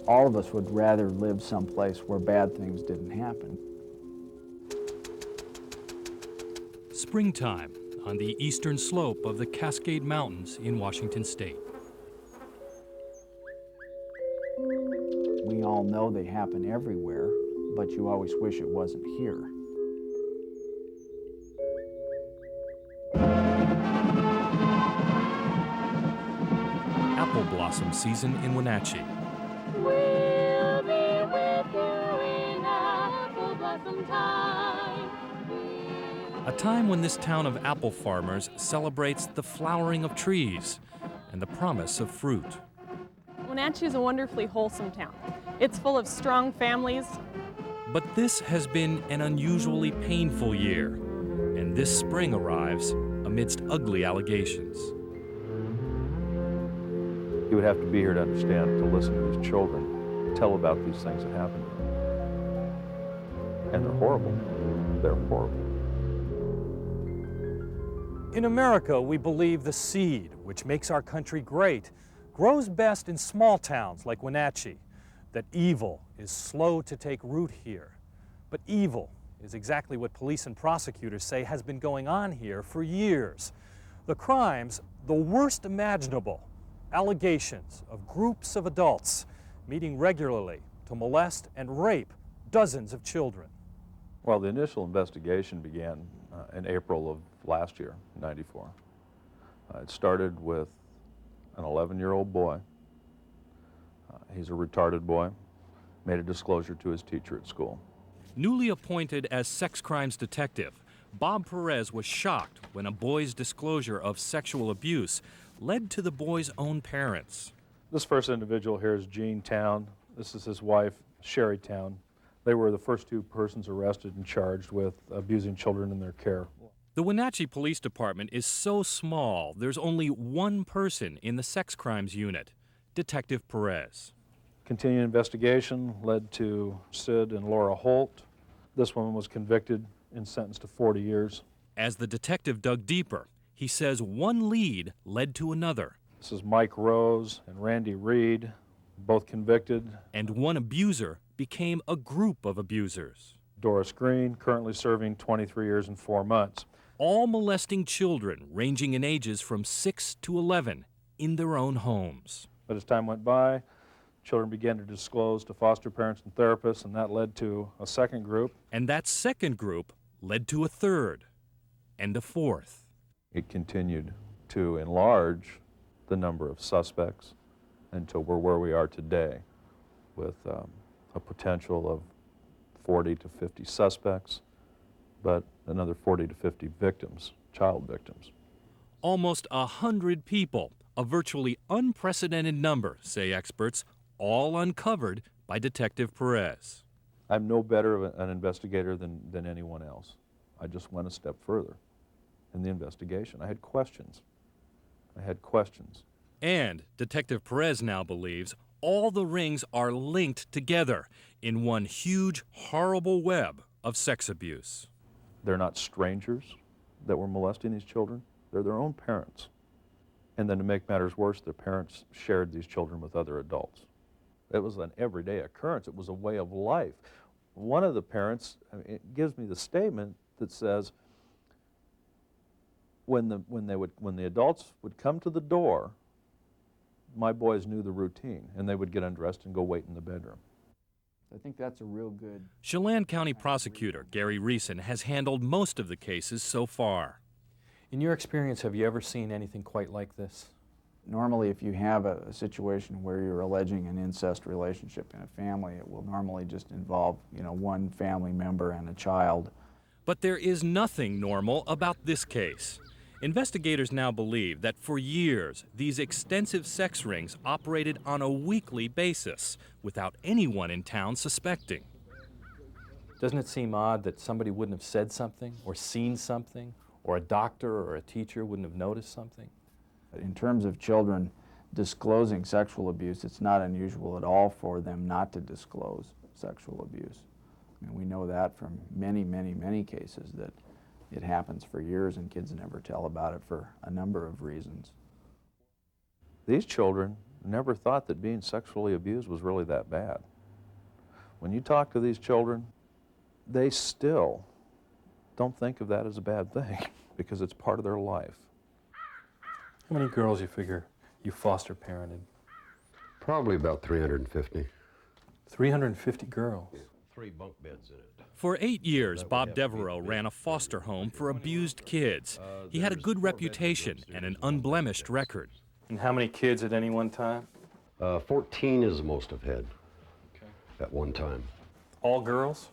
All of us would rather live someplace where bad things didn't happen. Springtime on the eastern slope of the Cascade Mountains in Washington State. We all know they happen everywhere, but you always wish it wasn't here. Apple blossom season in Wenatchee. We'll be with you in apple blossom time. A time when this town of apple farmers celebrates the flowering of trees and the promise of fruit. Wenatchee is a wonderfully wholesome town. It's full of strong families. But this has been an unusually painful year, and this spring arrives amidst ugly allegations. You would have to be here to understand, to listen to these children tell about these things that happened to them. And they're horrible. They're horrible. In America, we believe the seed, which makes our country great, grows best in small towns like Wenatchee, that evil is slow to take root here. But evil is exactly what police and prosecutors say has been going on here for years. The crimes, the worst imaginable, allegations of groups of adults meeting regularly to molest and rape dozens of children. Well, the initial investigation began in April of last year, '94. It started with an 11-year-old boy. He's a retarded boy, made a disclosure to his teacher at school. Newly appointed as sex crimes detective, Bob Perez was shocked when a boy's disclosure of sexual abuse led to the boy's own parents. This first individual here is Gene Town. This is his wife, Sherry Town. They were the first two persons arrested and charged with abusing children in their care. The Wenatchee Police Department is so small, there's only one person in the sex crimes unit, Detective Perez. Continuing investigation led to Sid and Laura Holt. This woman was convicted and sentenced to 40 years. As the detective dug deeper, he says one lead led to another. This is Mike Rose and Randy Reed, both convicted. And one abuser became a group of abusers. Doris Green, currently serving 23 years and 4 months. All molesting children ranging in ages from 6 to 11 in their own homes. But as time went by, children began to disclose to foster parents and therapists, and that led to a second group. And that second group led to a third and a fourth. It continued to enlarge the number of suspects until we're where we are today with a potential of 40 to 50 suspects, but another 40 to 50 victims, child victims. Almost 100 people, a virtually unprecedented number, say experts, all uncovered by Detective Perez. I'm no better of an investigator than anyone else. I just went a step further in the investigation. I had questions. And Detective Perez now believes all the rings are linked together in one huge, horrible web of sex abuse. They're not strangers that were molesting these children. They're their own parents. And then to make matters worse, their parents shared these children with other adults. It was an everyday occurrence. It was a way of life. One of the parents, it gives me the statement that says, when the adults would come to the door, my boys knew the routine, and they would get undressed and go wait in the bedroom. I think that's a real good... Chelan County Prosecutor Gary Reeson has handled most of the cases so far. In your experience, have you ever seen anything quite like this? Normally, if you have a situation where you're alleging an incest relationship in a family, it will normally just involve, one family member and a child. But there is nothing normal about this case. Investigators now believe that for years, these extensive sex rings operated on a weekly basis without anyone in town suspecting. Doesn't it seem odd that somebody wouldn't have said something or seen something, or a doctor or a teacher wouldn't have noticed something? In terms of children disclosing sexual abuse, it's not unusual at all for them not to disclose sexual abuse. We know that from many, many, many cases that it happens for years and kids never tell about it for a number of reasons. These children never thought that being sexually abused was really that bad. When you talk to these children, they still don't think of that as a bad thing because it's part of their life. How many girls you figure you foster parented? Probably about 350. 350 girls. 3 bunk beds in it. For 8 years, Bob Devereaux ran a foster home for abused kids. He had a good reputation and an unblemished record. And how many kids at any one time? 14 is the most I've had at one time. All girls?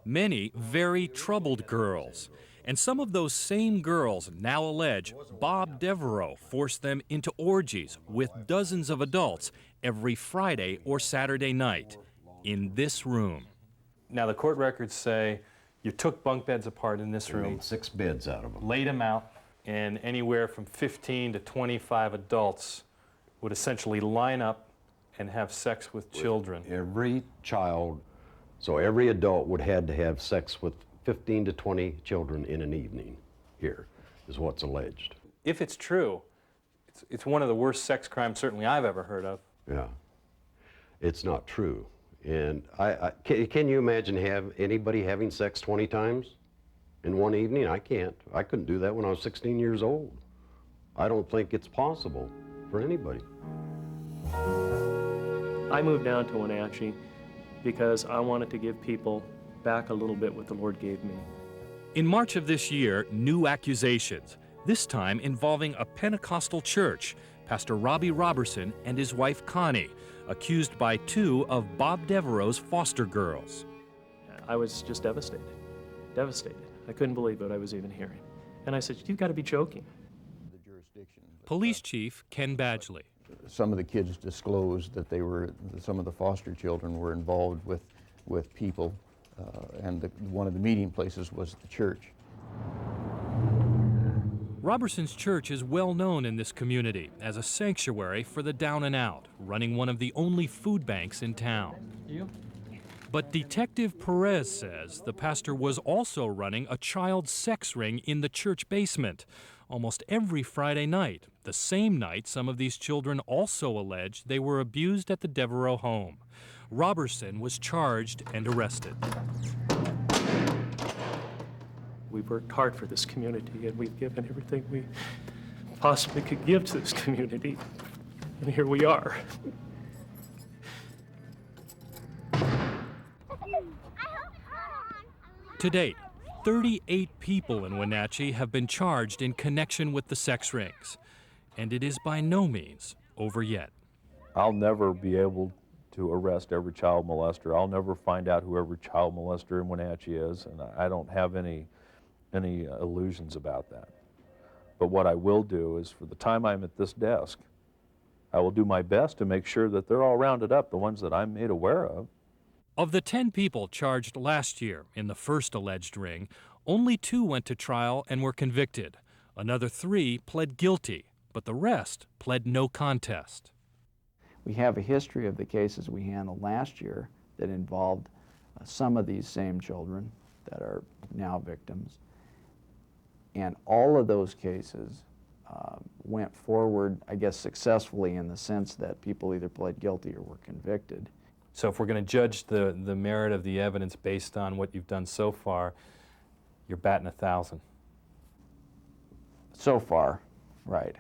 Many very troubled girls. And some of those same girls now allege Bob Devereaux forced them into orgies with dozens of adults every Friday or Saturday night in this room. Now, the court records say you took bunk beds apart in this We room, made 6 beds out of them. laid them out, and anywhere from 15 to 25 adults would essentially line up and have sex with children. Every child, so every adult would have to have sex with 15 to 20 children in an evening here, is what's alleged. If it's true, it's one of the worst sex crimes certainly I've ever heard of. Yeah. It's not true. And can you imagine anybody having sex 20 times in one evening? I can't. I couldn't do that when I was 16 years old. I don't think it's possible for anybody. I moved down to Wenatchee because I wanted to give people back a little bit what the Lord gave me. In March of this year, new accusations, this time involving a Pentecostal church, Pastor Robbie Robertson and his wife Connie, accused by 2 of Bob Devereaux's foster girls. I was just devastated. I couldn't believe what I was even hearing. And I said, you've got to be joking. Police Chief Ken Badgley. Some of the kids disclosed that some of the foster children were involved with people, and one of the meeting places was the church. Robertson's church is well known in this community as a sanctuary for the down and out, running one of the only food banks in town. But Detective Perez says the pastor was also running a child sex ring in the church basement almost every Friday night, the same night some of these children also alleged they were abused at the Devereaux home. Robertson was charged and arrested. We've worked hard for this community, and we've given everything we possibly could give to this community. And here we are. To date, 38 people in Wenatchee have been charged in connection with the sex rings, and it is by no means over yet. I'll never be able to arrest every child molester. I'll never find out who every child molester in Wenatchee is, and I don't have any illusions about that. But what I will do is, for the time I'm at this desk, I will do my best to make sure that they're all rounded up, the ones that I'm made aware of. Of the 10 people charged last year in the first alleged ring, only 2 went to trial and were convicted. Another 3 pled guilty, but the rest pled no contest. We have a history of the cases we handled last year that involved some of these same children that are now victims. And all of those cases went forward, I guess, successfully in the sense that people either pled guilty or were convicted. So if we're going to judge the merit of the evidence based on what you've done so far, you're batting 1,000. So far, right.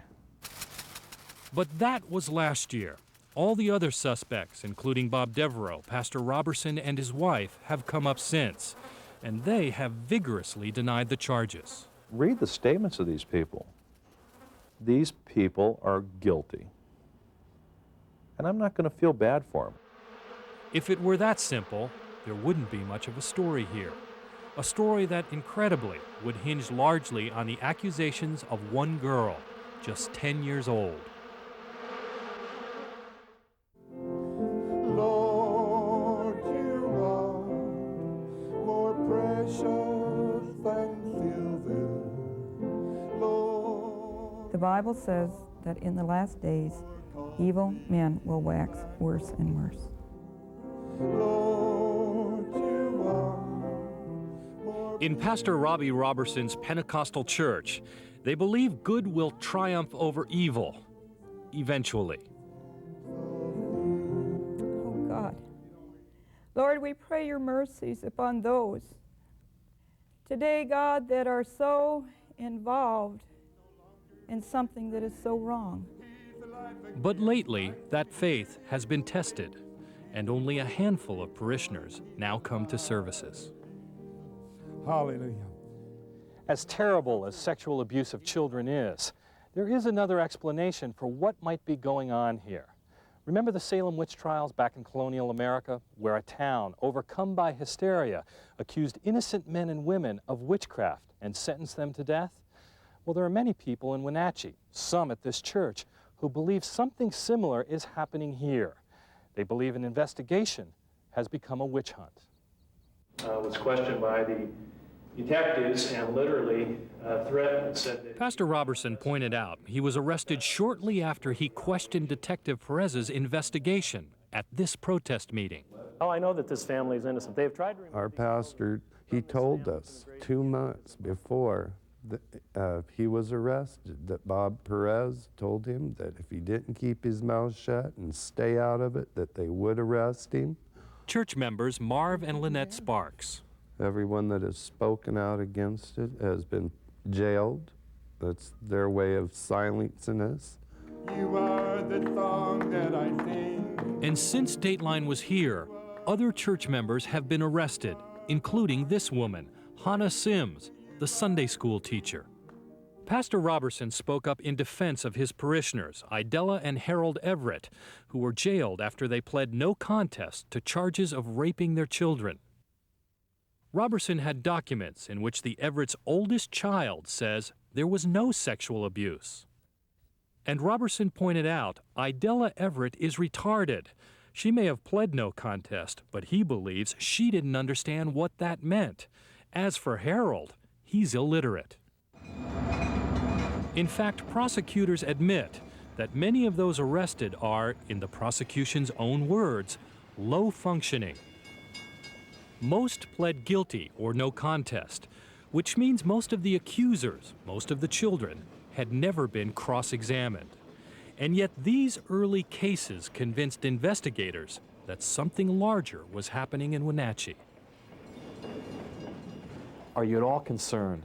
But that was last year. All the other suspects, including Bob Devereaux, Pastor Robertson, and his wife, have come up since, and they have vigorously denied the charges. Read the statements of these people. These people are guilty. And I'm not going to feel bad for them. If it were that simple, there wouldn't be much of a story here. A story that, incredibly, would hinge largely on the accusations of one girl, just 10 years old. Lord, you are more precious than silver. Lord, The Bible says that in the last days, evil men will wax worse and worse. Lord, you are more. In Pastor Robbie Robertson's Pentecostal church, they believe good will triumph over evil, eventually. Lord, we pray your mercies upon those today, God, that are so involved in something that is so wrong. But lately, that faith has been tested, and only a handful of parishioners now come to services. Hallelujah. As terrible as sexual abuse of children is, there is another explanation for what might be going on here. Remember the Salem witch trials back in colonial America, where a town, overcome by hysteria, accused innocent men and women of witchcraft and sentenced them to death? Well, there are many people in Wenatchee, some at this church, who believe something similar is happening here. They believe an investigation has become a witch hunt. Was questioned by the detectives and literally threatened and said that... Pastor Robertson pointed out he was arrested shortly after he questioned Detective Perez's investigation at this protest meeting. Oh, I know that this family is innocent. They've tried to... Our pastor, he told us 2 months before he was arrested that Bob Perez told him that if he didn't keep his mouth shut and stay out of it, that they would arrest him. Church members Marv and Lynette Sparks. Everyone that has spoken out against it has been jailed. That's their way of silencing us. You are the song that I sing. And since Dateline was here, other church members have been arrested, including this woman, Hannah Sims, the Sunday school teacher. Pastor Robertson spoke up in defense of his parishioners, Idella and Harold Everett, who were jailed after they pled no contest to charges of raping their children. Robertson had documents in which the Everett's oldest child says there was no sexual abuse. And Robertson pointed out Idella Everett is retarded. She may have pled no contest, but he believes she didn't understand what that meant. As for Harold, he's illiterate. In fact, prosecutors admit that many of those arrested are, in the prosecution's own words, low functioning. Most pled guilty or no contest, which means most of the accusers, most of the children, had never been cross-examined. And yet these early cases convinced investigators that something larger was happening in Wenatchee. Are you at all concerned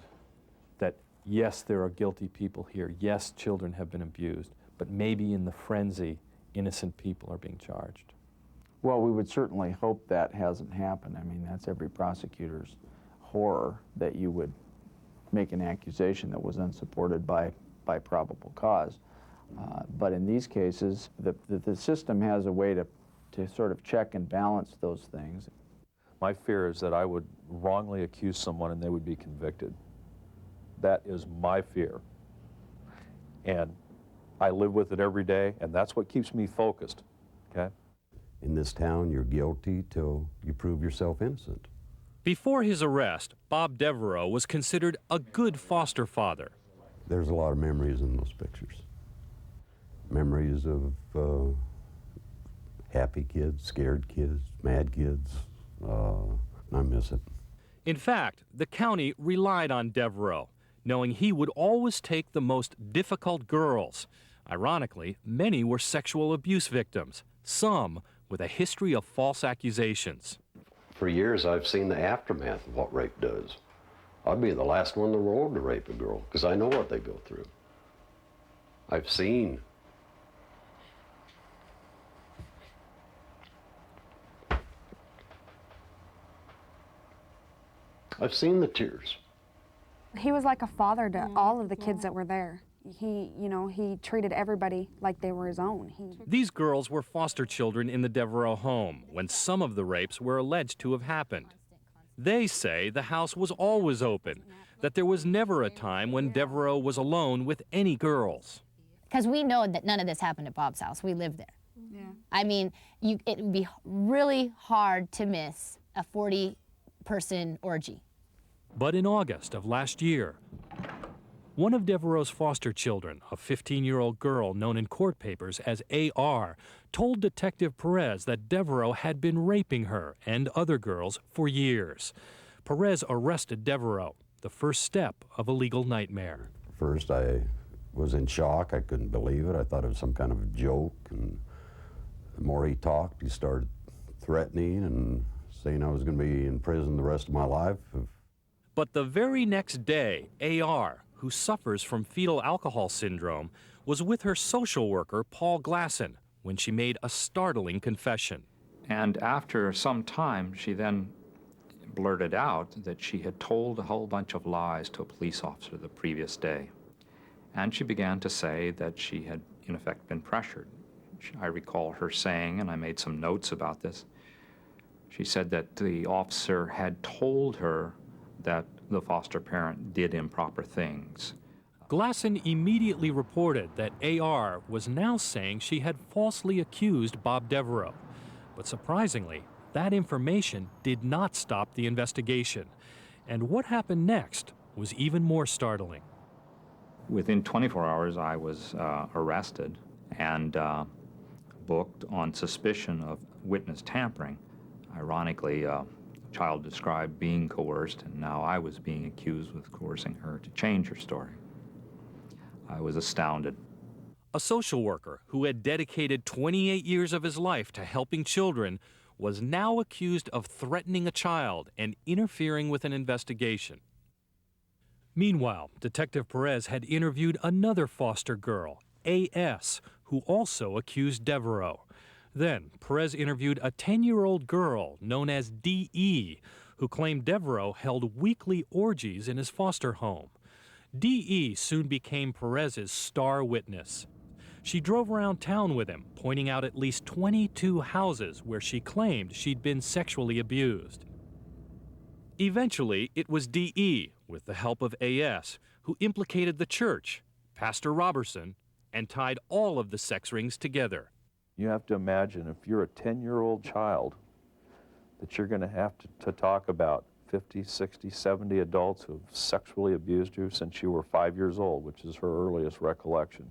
that, yes, there are guilty people here, yes, children have been abused, but maybe in the frenzy, innocent people are being charged? Well, we would certainly hope that hasn't happened. I mean, that's every prosecutor's horror, that you would make an accusation that was unsupported by probable cause. But in these cases, the system has a way to sort of check and balance those things. My fear is that I would wrongly accuse someone and they would be convicted. That is my fear. And I live with it every day, and that's what keeps me focused, okay? In this town, you're guilty till you prove yourself innocent. Before his arrest, Bob Devereaux was considered a good foster father. There's a lot of memories in those pictures. Memories of happy kids, scared kids, mad kids. I miss it. In fact, the county relied on Devereaux, knowing he would always take the most difficult girls. Ironically, many were sexual abuse victims, some with a history of false accusations. For years, I've seen the aftermath of what rape does. I'd be the last one in the world to rape a girl, because I know what they go through. I've seen. I've seen the tears. He was like a father to all of the kids that were there. He treated everybody like they were his own. These girls were foster children in the Devereaux home when some of the rapes were alleged to have happened. They say the house was always open, that there was never a time when Devereaux was alone with any girls. Because we know that none of this happened at Bob's house. We lived there. Yeah. I mean, it would be really hard to miss a 40-person orgy. But in August of last year, one of Devereaux's foster children, a 15-year-old girl known in court papers as AR, told Detective Perez that Devereaux had been raping her and other girls for years. Perez arrested Devereaux, the first step of a legal nightmare. First, I was in shock. I couldn't believe it. I thought it was some kind of joke. And the more he talked, he started threatening and saying I was going to be in prison the rest of my life. But the very next day, A.R., who suffers from fetal alcohol syndrome, was with her social worker, Paul Glasson, when she made a startling confession. And after some time, she then blurted out that she had told a whole bunch of lies to a police officer the previous day. And she began to say that she had, in effect, been pressured. I recall her saying, and I made some notes about this, she said that the officer had told her that the foster parent did improper things. Glasson immediately reported that A.R. was now saying she had falsely accused Bob Devereaux. But surprisingly, that information did not stop the investigation. And what happened next was even more startling. Within 24 hours, I was arrested and booked on suspicion of witness tampering. Ironically, a child described being coerced, and now I was being accused of coercing her to change her story. I was astounded. A social worker who had dedicated 28 years of his life to helping children was now accused of threatening a child and interfering with an investigation. Meanwhile, Detective Perez had interviewed another foster girl, A.S., who also accused Devereaux. Then, Perez interviewed a 10-year-old girl known as D.E., who claimed Devereaux held weekly orgies in his foster home. D.E. soon became Perez's star witness. She drove around town with him, pointing out at least 22 houses where she claimed she'd been sexually abused. Eventually, it was D.E., with the help of A.S., who implicated the church, Pastor Robertson, and tied all of the sex rings together. You have to imagine, if you're a 10-year-old child, that you're going to have to talk about 50, 60, 70 adults who have sexually abused you since you were 5 years old, which is her earliest recollection.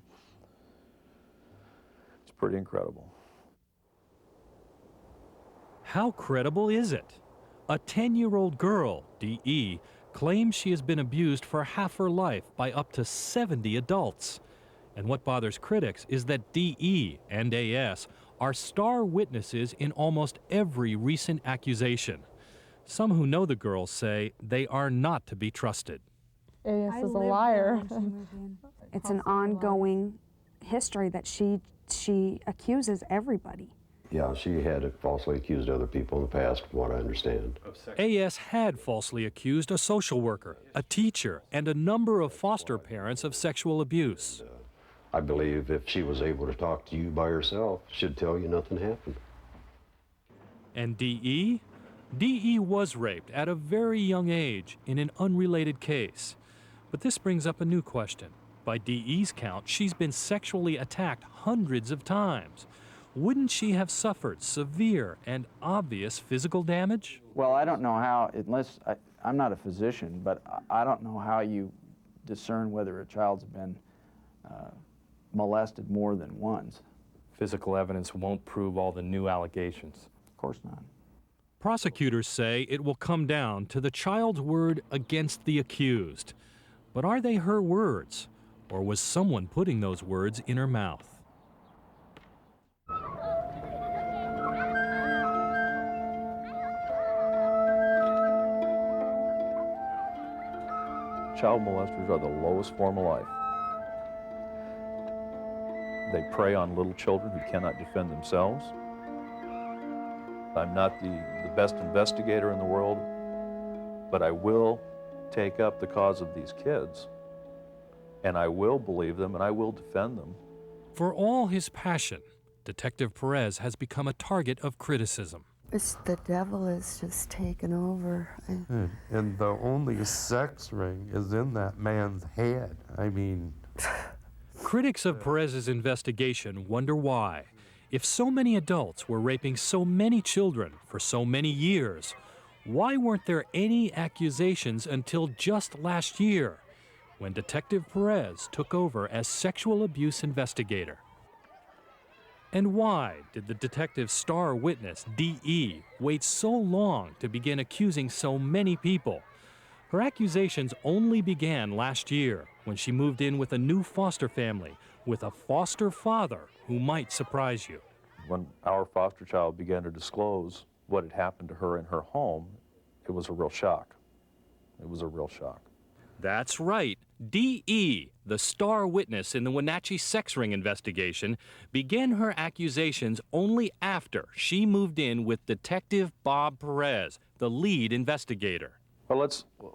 It's pretty incredible. How credible is it? A 10-year-old girl, D.E., claims she has been abused for half her life by up to 70 adults. And what bothers critics is that D.E. and A.S. are star witnesses in almost every recent accusation. Some who know the girls say they are not to be trusted. A.S. is a liar. It's an ongoing history that she accuses everybody. Yeah, she had falsely accused other people in the past, from what I understand. A.S. had falsely accused a social worker, a teacher, and a number of foster parents of sexual abuse. I believe if she was able to talk to you by herself, she'd tell you nothing happened. And D.E.? D.E. was raped at a very young age in an unrelated case. But this brings up a new question. By D.E.'s count, she's been sexually attacked hundreds of times. Wouldn't she have suffered severe and obvious physical damage? Well, I don't know how, unless, I'm not a physician, but I don't know how you discern whether a child's been molested more than once. Physical evidence won't prove all the new allegations. Of course not. Prosecutors say it will come down to the child's word against the accused. But are they her words, or was someone putting those words in her mouth? Child molesters are the lowest form of life. They prey on little children who cannot defend themselves. I'm not the best investigator in the world, but I will take up the cause of these kids, and I will believe them, and I will defend them. For all his passion, Detective Perez has become a target of criticism. It's the devil is just taken over. And the only sex ring is in that man's head. I mean... Critics of Perez's investigation wonder why. If so many adults were raping so many children for so many years, why weren't there any accusations until just last year, when Detective Perez took over as sexual abuse investigator? And why did the detective's star witness, D.E., wait so long to begin accusing so many people? Her accusations only began last year when she moved in with a new foster family with a foster father who might surprise you. When our foster child began to disclose what had happened to her in her home, it was a real shock. It was a real shock. That's right. D.E., the star witness in the Wenatchee sex ring investigation, began her accusations only after she moved in with Detective Bob Perez, the lead investigator. Well,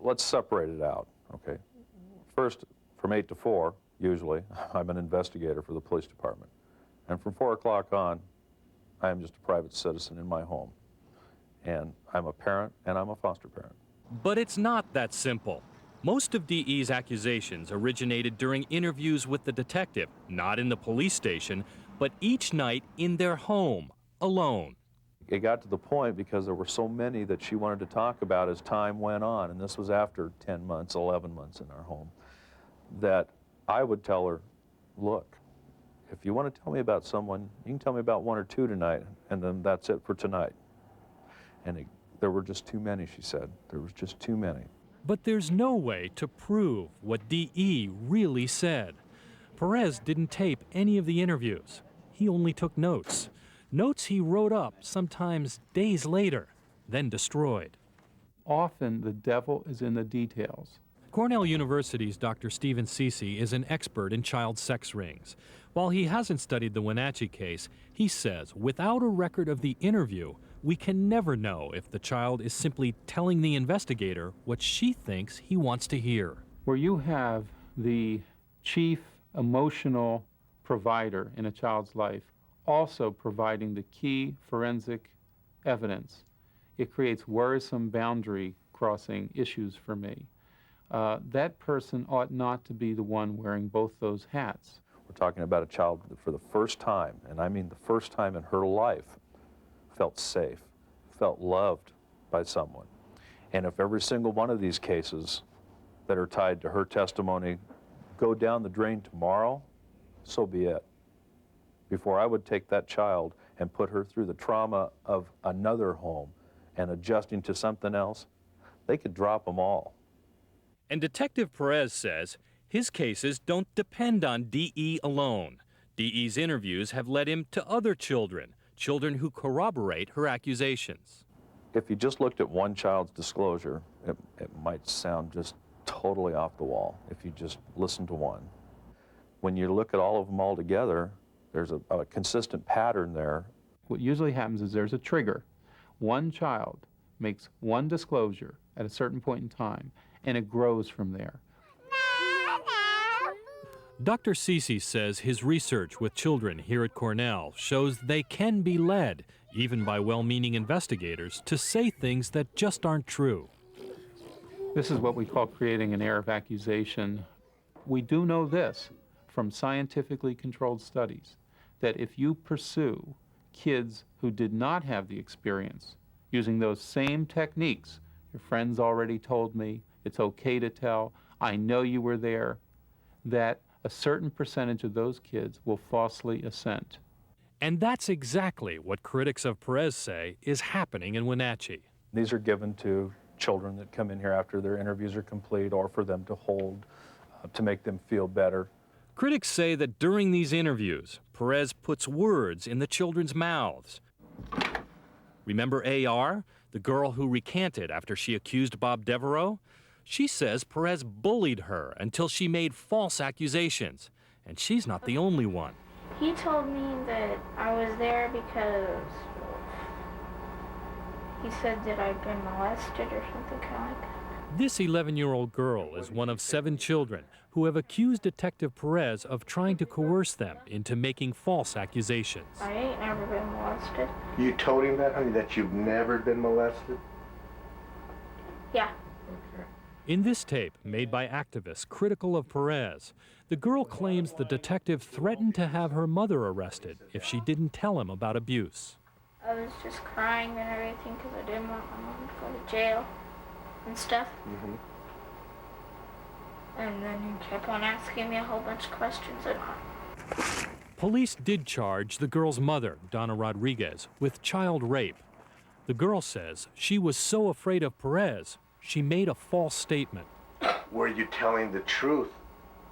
let's separate it out, okay? First, from 8 to 4, usually, I'm an investigator for the police department. And from 4 o'clock on, I am just a private citizen in my home. And I'm a parent, and I'm a foster parent. But it's not that simple. Most of D.E.'s accusations originated during interviews with the detective, not in the police station, but each night in their home, alone. It got to the point, because there were so many that she wanted to talk about as time went on, and this was after 10 months, 11 months in our home, that I would tell her, look, if you want to tell me about someone, you can tell me about 1 or 2 tonight, and then that's it for tonight. And there were just too many, she said. There was just too many. But there's no way to prove what D.E. really said. Perez didn't tape any of the interviews. He only took notes. Notes he wrote up sometimes days later, then destroyed. Often the devil is in the details. Cornell University's Dr. Stephen Ceci is an expert in child sex rings. While he hasn't studied the Wenatchee case, he says without a record of the interview, we can never know if the child is simply telling the investigator what she thinks he wants to hear. Where you have the chief emotional provider in a child's life also providing the key forensic evidence, it creates worrisome boundary crossing issues for me. That person ought not to be the one wearing both those hats. We're talking about a child that for the first time, and I mean the first time in her life, felt safe, felt loved by someone. And if every single one of these cases that are tied to her testimony go down the drain tomorrow, so be it. Before I would take that child and put her through the trauma of another home and adjusting to something else, they could drop them all. And Detective Perez says his cases don't depend on D.E. alone. D.E.'s interviews have led him to other children who corroborate her accusations. If you just looked at one child's disclosure, it might sound just totally off the wall if you just listen to one. When you look at all of them all together, there's a consistent pattern there. What usually happens is there's a trigger. One child makes one disclosure at a certain point in time, and it grows from there. Dr. Ceci says his research with children here at Cornell shows they can be led, even by well-meaning investigators, to say things that just aren't true. This is what we call creating an air of accusation. We do know this from scientifically controlled studies, that if you pursue kids who did not have the experience using those same techniques, your friends already told me, it's okay to tell, I know you were there, that a certain percentage of those kids will falsely assent. And that's exactly what critics of Perez say is happening in Wenatchee. These are given to children that come in here after their interviews are complete, or for them to hold to make them feel better. Critics say that during these interviews, Perez puts words in the children's mouths. Remember A.R., the girl who recanted after she accused Bob Devereaux? She says Perez bullied her until she made false accusations, and she's not the only one. He told me that I was there because he said that I'd been molested or something kind of like that. This 11-year-old girl is one of 7 children who have accused Detective Perez of trying to coerce them into making false accusations. I ain't never been molested. You told him that, honey, that you've never been molested? Yeah. Okay. In this tape, made by activists critical of Perez, the girl claims the detective threatened to have her mother arrested if she didn't tell him about abuse. I was just crying and everything because I didn't want my mom to go to jail and stuff. Mm-hmm. And then he kept on asking me a whole bunch of questions. Police did charge the girl's mother, Donna Rodriguez, with child rape. The girl says she was so afraid of Perez, she made a false statement. Were you telling the truth,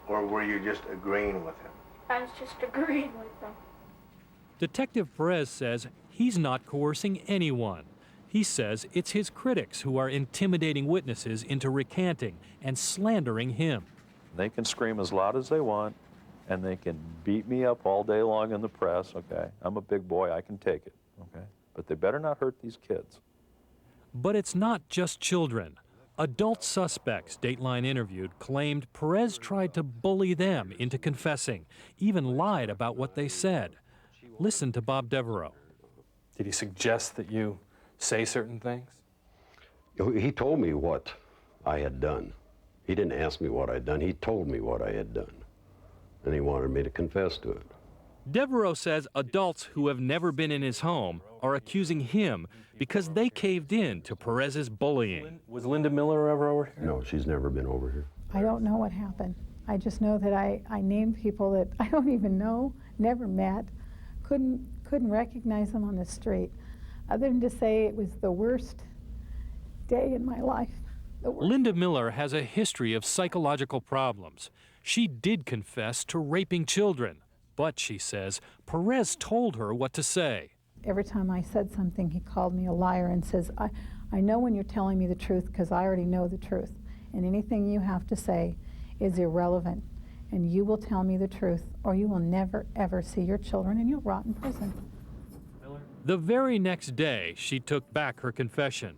or were you just agreeing with him? I was just agreeing with them. Detective Perez says he's not coercing anyone. He says it's his critics who are intimidating witnesses into recanting and slandering him. They can scream as loud as they want, and they can beat me up all day long in the press, okay? I'm a big boy, I can take it, okay? But they better not hurt these kids. But it's not just children. Adult suspects Dateline interviewed claimed Perez tried to bully them into confessing, even lied about what they said. Listen to Bob Devereaux. Did he suggest that you say certain things? He told me what I had done. He didn't ask me what I'd done. He told me what I had done. And he wanted me to confess to it. Devereaux says adults who have never been in his home are accusing him because they caved in to Perez's bullying. Was Linda Miller ever over here? No, she's never been over here. I don't know what happened. I just know that I named people that I don't even know, never met, couldn't recognize them on the street, other than to say it was the worst day in my life. Linda Miller has a history of psychological problems. She did confess to raping children, but she says Perez told her what to say. Every time I said something, he called me a liar and says, I know when you're telling me the truth because I already know the truth, and anything you have to say is irrelevant, and you will tell me the truth or you will never ever see your children and you'll rot in prison. The very next day, she took back her confession,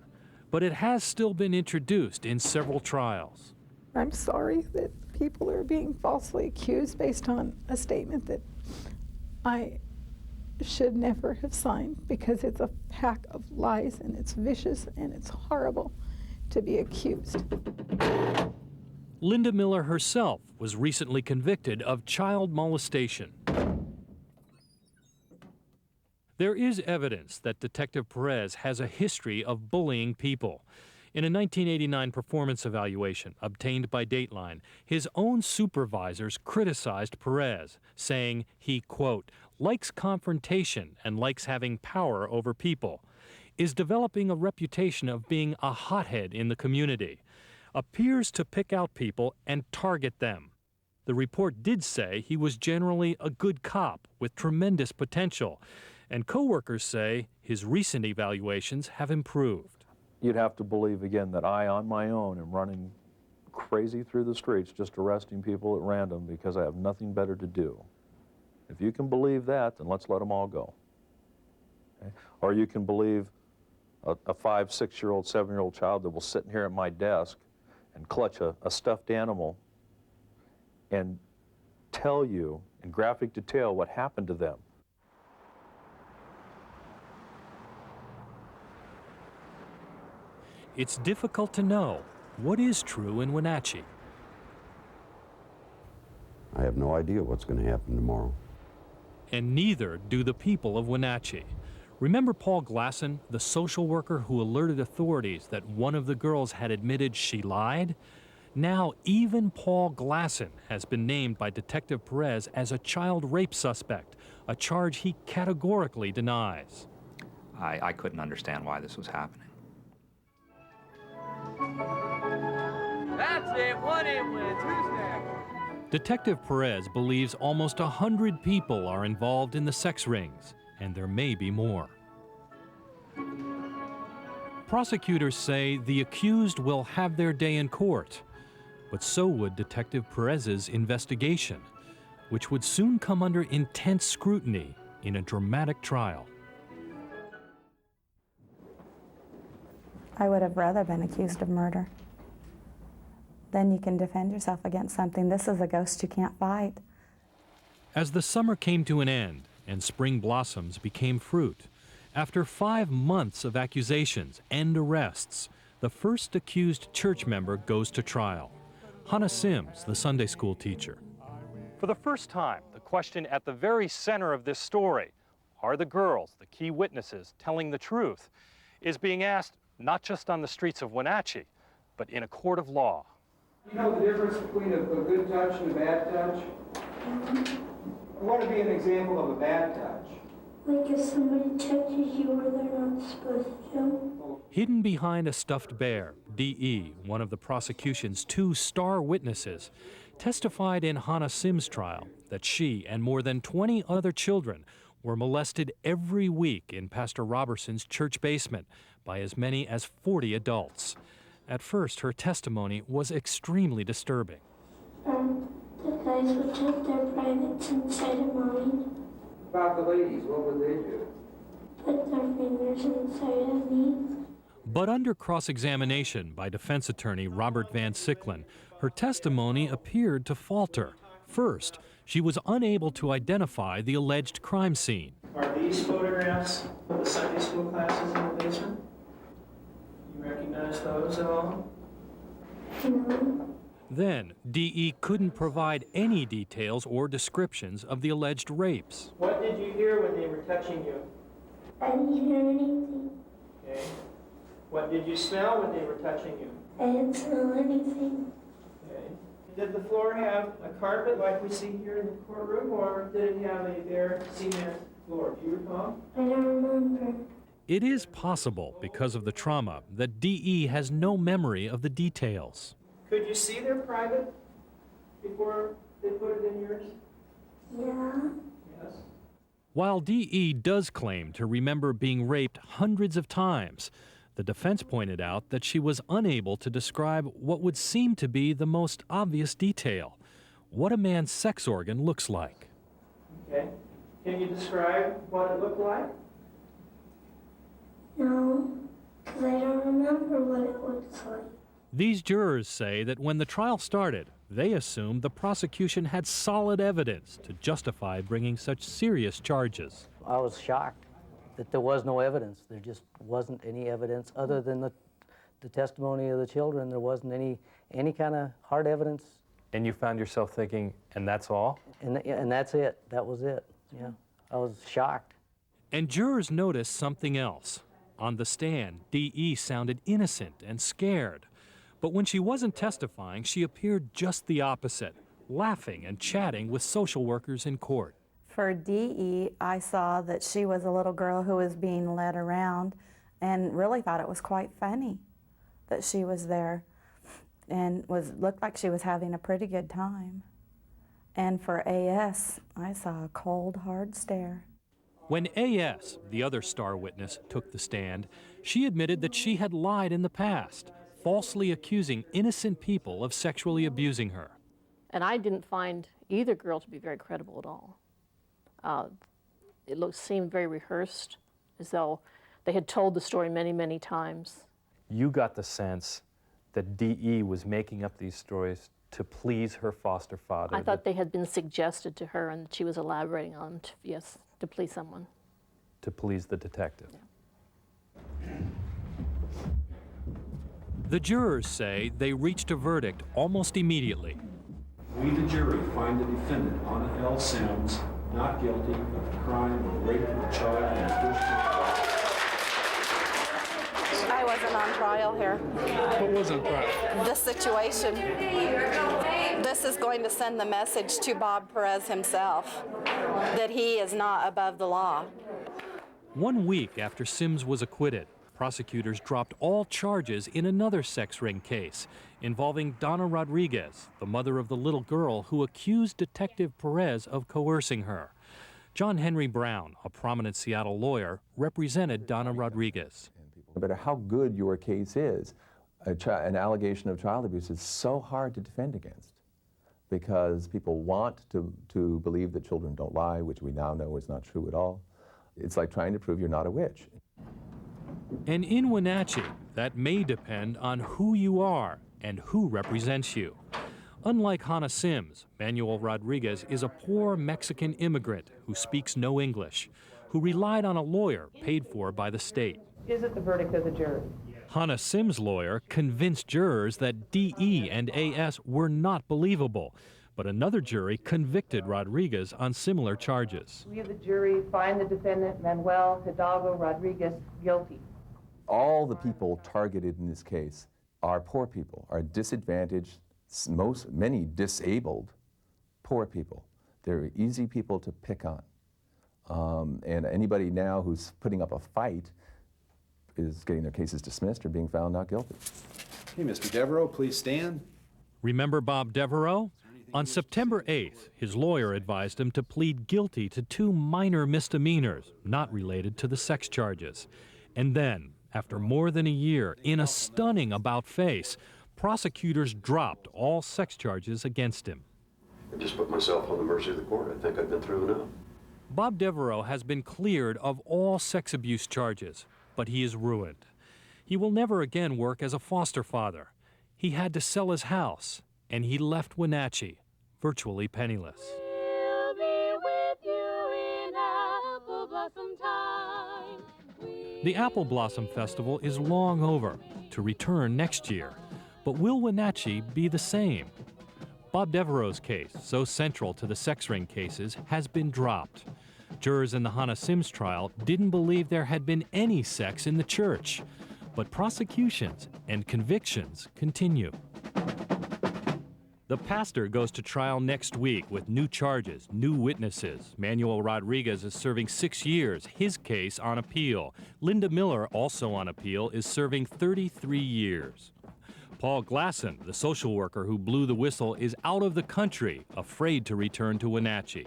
but it has still been introduced in several trials. I'm sorry that people are being falsely accused based on a statement that I should never have signed, because it's a pack of lies and it's vicious and it's horrible to be accused. Linda Miller herself was recently convicted of child molestation. There is evidence that Detective Perez has a history of bullying people. In a 1989 performance evaluation obtained by Dateline, his own supervisors criticized Perez, saying he, quote, likes confrontation and likes having power over people, is developing a reputation of being a hothead in the community, appears to pick out people and target them. The report did say he was generally a good cop with tremendous potential, and coworkers say his recent evaluations have improved. You'd have to believe, again, that I, on my own, am running crazy through the streets just arresting people at random because I have nothing better to do. If you can believe that, then let's let them all go. Okay? Or you can believe a 5, 6-year-old, 7-year-old child that will sit here at my desk and clutch a stuffed animal and tell you in graphic detail what happened to them. It's difficult to know what is true in Wenatchee. I have no idea what's going to happen tomorrow. And neither do the people of Wenatchee. Remember Paul Glasson, the social worker who alerted authorities that one of the girls had admitted she lied? Now even Paul Glasson has been named by Detective Perez as a child rape suspect, a charge he categorically denies. I couldn't understand why this was happening. That's it, one in wins. Who's next? Detective Perez believes almost 100 people are involved in the sex rings, and there may be more. Prosecutors say the accused will have their day in court, but so would Detective Perez's investigation, which would soon come under intense scrutiny in a dramatic trial. I would have rather been accused of murder. Then you can defend yourself against something. This is a ghost you can't fight. As the summer came to an end and spring blossoms became fruit, after 5 months of accusations and arrests, the first accused church member goes to trial. Hannah Sims, the Sunday school teacher. For the first time, the question at the very center of this story, are the girls, the key witnesses, telling the truth, is being asked not just on the streets of Wenatchee, but in a court of law. You know the difference between a good touch and a bad touch? What would be an example of a bad touch? Like if somebody touches you where they're not supposed to. Hidden behind a stuffed bear, D.E., one of the prosecution's 2 star witnesses, testified in Hannah Sims' trial that she and more than 20 other children were molested every week in Pastor Robertson's church basement by as many as 40 adults. At first, her testimony was extremely disturbing. The guys would take their privates inside of mine. About the ladies, what would they do? Put their fingers inside of me. But under cross-examination by defense attorney Robert Van Sicklen, her testimony appeared to falter. First, she was unable to identify the alleged crime scene. Are these photographs of the Sunday school classes in the basement? You recognize those at all? No. Then, D.E. couldn't provide any details or descriptions of the alleged rapes. What did you hear when they were touching you? I didn't hear anything. Okay. What did you smell when they were touching you? I didn't smell anything. Okay. Did the floor have a carpet like we see here in the courtroom, or did it have a bare cement floor? Do you recall? I don't remember. It is possible, because of the trauma, that D.E. has no memory of the details. Could you see their private before they put it in yours? Yeah. Yes. While D.E. does claim to remember being raped hundreds of times, the defense pointed out that she was unable to describe what would seem to be the most obvious detail: what a man's sex organ looks like. Okay. Can you describe what it looked like? No, because I don't remember what it looks like. These jurors say that when the trial started, they assumed the prosecution had solid evidence to justify bringing such serious charges. I was shocked that there was no evidence. There just wasn't any evidence other than the testimony of the children. There wasn't any kind of hard evidence. And you found yourself thinking, and that's all? And that's it. That was it. Yeah, I was shocked. And jurors noticed something else. On the stand, D.E. sounded innocent and scared. But when she wasn't testifying, she appeared just the opposite, laughing and chatting with social workers in court. For DE, I saw that she was a little girl who was being led around and really thought it was quite funny that she was there and looked like she was having a pretty good time. And for AS, I saw a cold, hard stare. When A.S., the other star witness, took the stand, she admitted that she had lied in the past, falsely accusing innocent people of sexually abusing her. And I didn't find either girl to be very credible at all. It seemed very rehearsed, as though they had told the story many, many times. You got the sense that D.E. was making up these stories to please her foster father. I thought they had been suggested to her and that she was elaborating on them, yes, to please someone. To please the detective. Yeah. The jurors say they reached a verdict almost immediately. We, the jury, find the defendant, Anna L. Sims, not guilty of the crime of rape of a child in the first degree. I wasn't on trial here. What was on trial? This situation. This is going to send the message to Bob Perez himself that he is not above the law. 1 week after Sims was acquitted, prosecutors dropped all charges in another sex ring case involving Donna Rodriguez, the mother of the little girl who accused Detective Perez of coercing her. John Henry Brown, a prominent Seattle lawyer, represented Donna Rodriguez. No matter how good your case is, an allegation of child abuse is so hard to defend against because people want to believe that children don't lie, which we now know is not true at all. It's like trying to prove you're not a witch. And in Wenatchee, that may depend on who you are and who represents you. Unlike Hannah Sims, Manuel Rodriguez is a poor Mexican immigrant who speaks no English, who relied on a lawyer paid for by the state. Is it the verdict of the jury? Hannah Sims' lawyer convinced jurors that D.E. and A.S. were not believable, but another jury convicted Rodriguez on similar charges. We of the jury find the defendant, Manuel Hidalgo Rodriguez, guilty. All the people targeted in this case are poor people, are disadvantaged, many disabled poor people. They're easy people to pick on. And anybody now who's putting up a fight is getting their cases dismissed or being found not guilty. Okay, Mr. Devereaux, please stand. Remember Bob Devereaux? On September 8th, his lawyer advised him to plead guilty to 2 minor misdemeanors not related to the sex charges. And then, after more than a year, in a stunning about-face, prosecutors dropped all sex charges against him. I just put myself on the mercy of the court. I think I've been through enough. Bob Devereaux has been cleared of all sex abuse charges, but he is ruined. He will never again work as a foster father. He had to sell his house, and he left Wenatchee virtually penniless. We'll be with you in Apple Blossom time. The Apple Blossom Festival is long over, to return next year. But will Wenatchee be the same? Bob Devereaux's case, so central to the sex ring cases, has been dropped. Jurors in the Hannah Sims trial didn't believe there had been any sex in the church. But prosecutions and convictions continue. The pastor goes to trial next week with new charges, new witnesses. Manuel Rodriguez is serving 6 years, his case on appeal. Linda Miller, also on appeal, is serving 33 years. Paul Glasson, the social worker who blew the whistle, is out of the country, afraid to return to Wenatchee.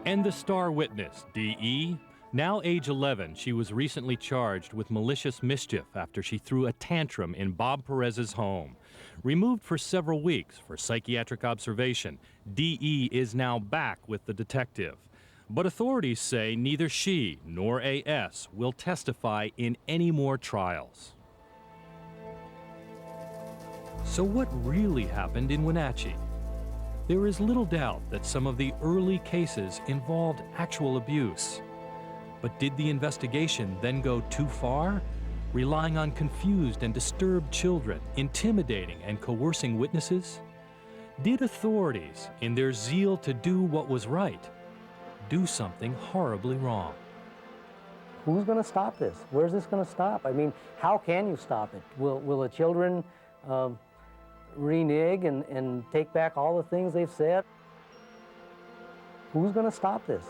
And the star witness, D.E., now age 11, she was recently charged with malicious mischief after she threw a tantrum in Bob Perez's home. Removed for several weeks for psychiatric observation, D.E. is now back with the detective. But authorities say neither she nor A.S. will testify in any more trials. So what really happened in Wenatchee? There is little doubt that some of the early cases involved actual abuse. But did the investigation then go too far, relying on confused and disturbed children, intimidating and coercing witnesses? Did authorities, in their zeal to do what was right, do something horribly wrong? Who's going to stop this? Where's this going to stop? I mean, how can you stop it? Will the children renege and take back all the things they've said? Who's going to stop this?